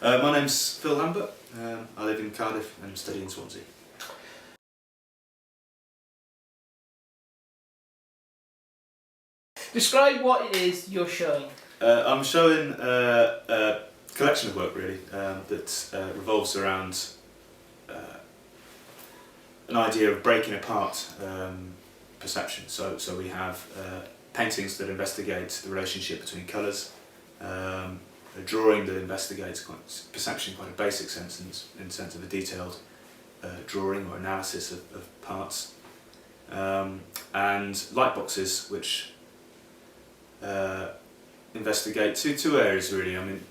My name's Phil Lambert. I live in Cardiff and study in Swansea. Describe what it is you're showing. I'm showing a collection of work really that revolves around an idea of breaking apart perception. So we have paintings that investigate the relationship between colours, a drawing that investigates perception in quite a basic sense, in the sense of a detailed drawing or analysis of parts, and light boxes which investigate two areas really. I mean,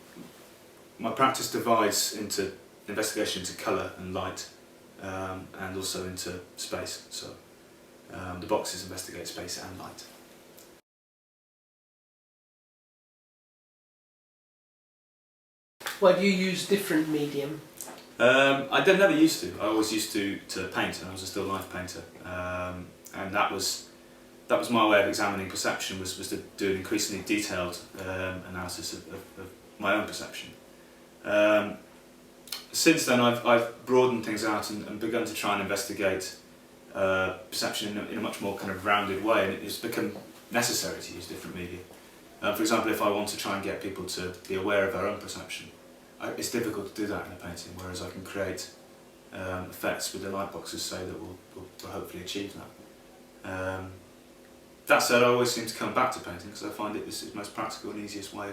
my practice divides into investigation into colour and light, and also into space. So the boxes investigate space and light. Why do you use different medium? I never used to. I always used to paint, and I was a still life painter, and that was my way of examining perception, was to do an increasingly detailed analysis of my own perception. Since then I've broadened things out and begun to try and investigate perception in a much more kind of rounded way, and it's become necessary to use different media. For example, if I want to try and get people to be aware of their own perception, it's difficult to do that in a painting, whereas I can create effects with the light boxes, say, that will hopefully achieve that. That said, I always seem to come back to painting because I find it is the most practical and easiest way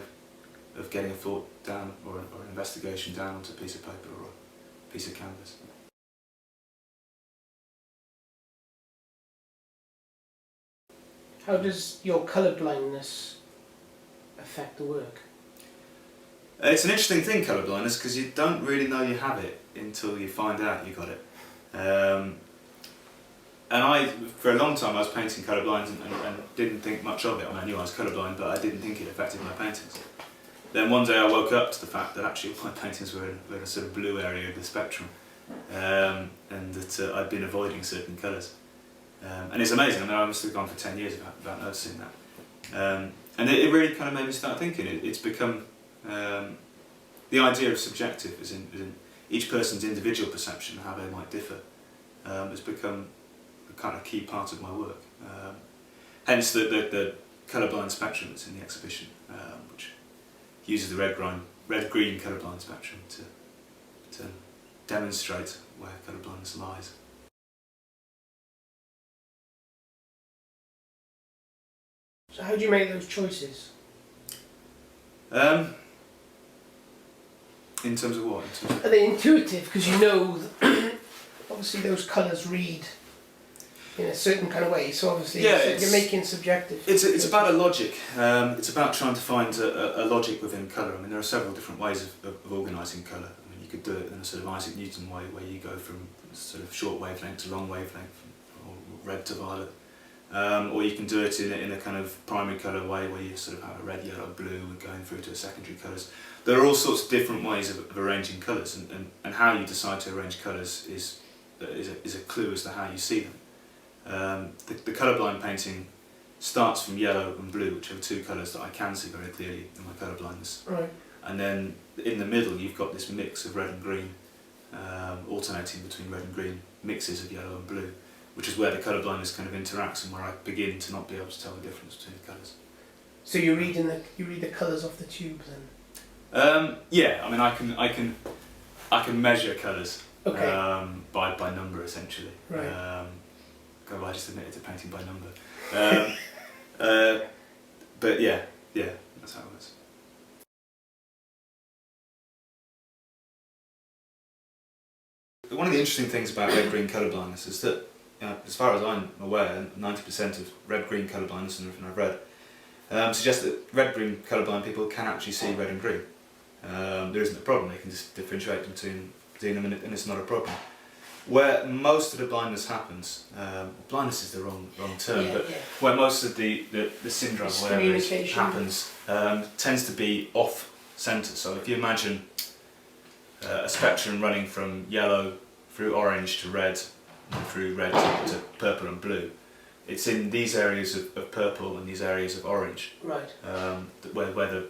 of getting a thought down, or an investigation down onto a piece of paper or a piece of canvas. How does your colour blindness affect the work? It's an interesting thing, colour blindness, because you don't really know you have it until you find out you got it. And for a long time I was painting colourblind and didn't think much of it. I mean, I knew I was colourblind, but I didn't think it affected my paintings. Then one day I woke up to the fact that actually my paintings were in a sort of blue area of the spectrum, and that I'd been avoiding certain colours. And it's amazing. I mean, I must have gone for 10 years without noticing that. And it really kind of made me start thinking. It's become the idea of subjective, as in each person's individual perception and how they might differ, has become a kind of key part of my work. Hence the colourblind spectrum that's in the exhibition, which uses the red-green colourblind spectrum to demonstrate where colourblindness lies. So how do you make those choices? In terms of what? Are they intuitive? Because you know, obviously those colours read in a certain kind of way, so obviously you're making subjective. It's about a logic. It's about trying to find a logic within colour. I mean, there are several different ways of organising colour. I mean, you could do it in a sort of Isaac Newton way, where you go from sort of short wavelength to long wavelength, or red to violet. Or you can do it in a kind of primary colour way, where you sort of have a red, yellow, blue, and going through to secondary colours. There are all sorts of different ways of arranging colours, and how you decide to arrange colours is a clue as to how you see them. The colourblind painting starts from yellow and blue, which are two colours that I can see very clearly in my colourblindness. Right. And then in the middle you've got this mix of red and green, alternating between red and green mixes of yellow and blue, which is where the colourblindness kind of interacts, and where I begin to not be able to tell the difference between the colours. So you read the colours off the tube then? Yeah, I mean, I can measure colours. Okay. By number, essentially. Right. God, I just admitted to painting by number. But yeah, that's how it works. One of the interesting things about red-green colourblindness is that, as far as I'm aware, 90% of red-green colourblindness, and everything I've read, suggests that red-green colourblind people can actually see red and green. There isn't a problem, they can just differentiate between them, and it's not a problem. Where most of the blindness happens, blindness is the wrong term, where most of the syndrome, whatever it is, happens, tends to be off-centre. So if you imagine a spectrum running from yellow through orange to red, and through red to purple and blue, it's in these areas of purple and these areas of orange, right, where the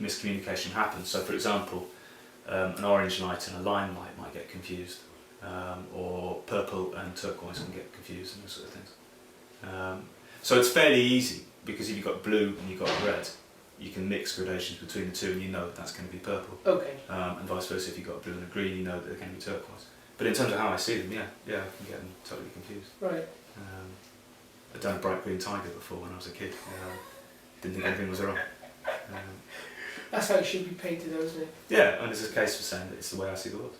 miscommunication happens. So for example, an orange light and a lime light might get confused, or purple and turquoise can get confused and those sort of things. So it's fairly easy, because if you've got blue and you've got red, you can mix gradations between the two and you know that that's going to be purple. Okay. And vice versa, if you've got blue and a green, you know that they're going to be turquoise. But in terms of how I see them, yeah, I can get them totally confused. Right. I'd done a bright green tiger before when I was a kid. Didn't think anything was wrong. That's how it should be painted, though, isn't it? Yeah, and there's a case for saying that it's the way I see the world.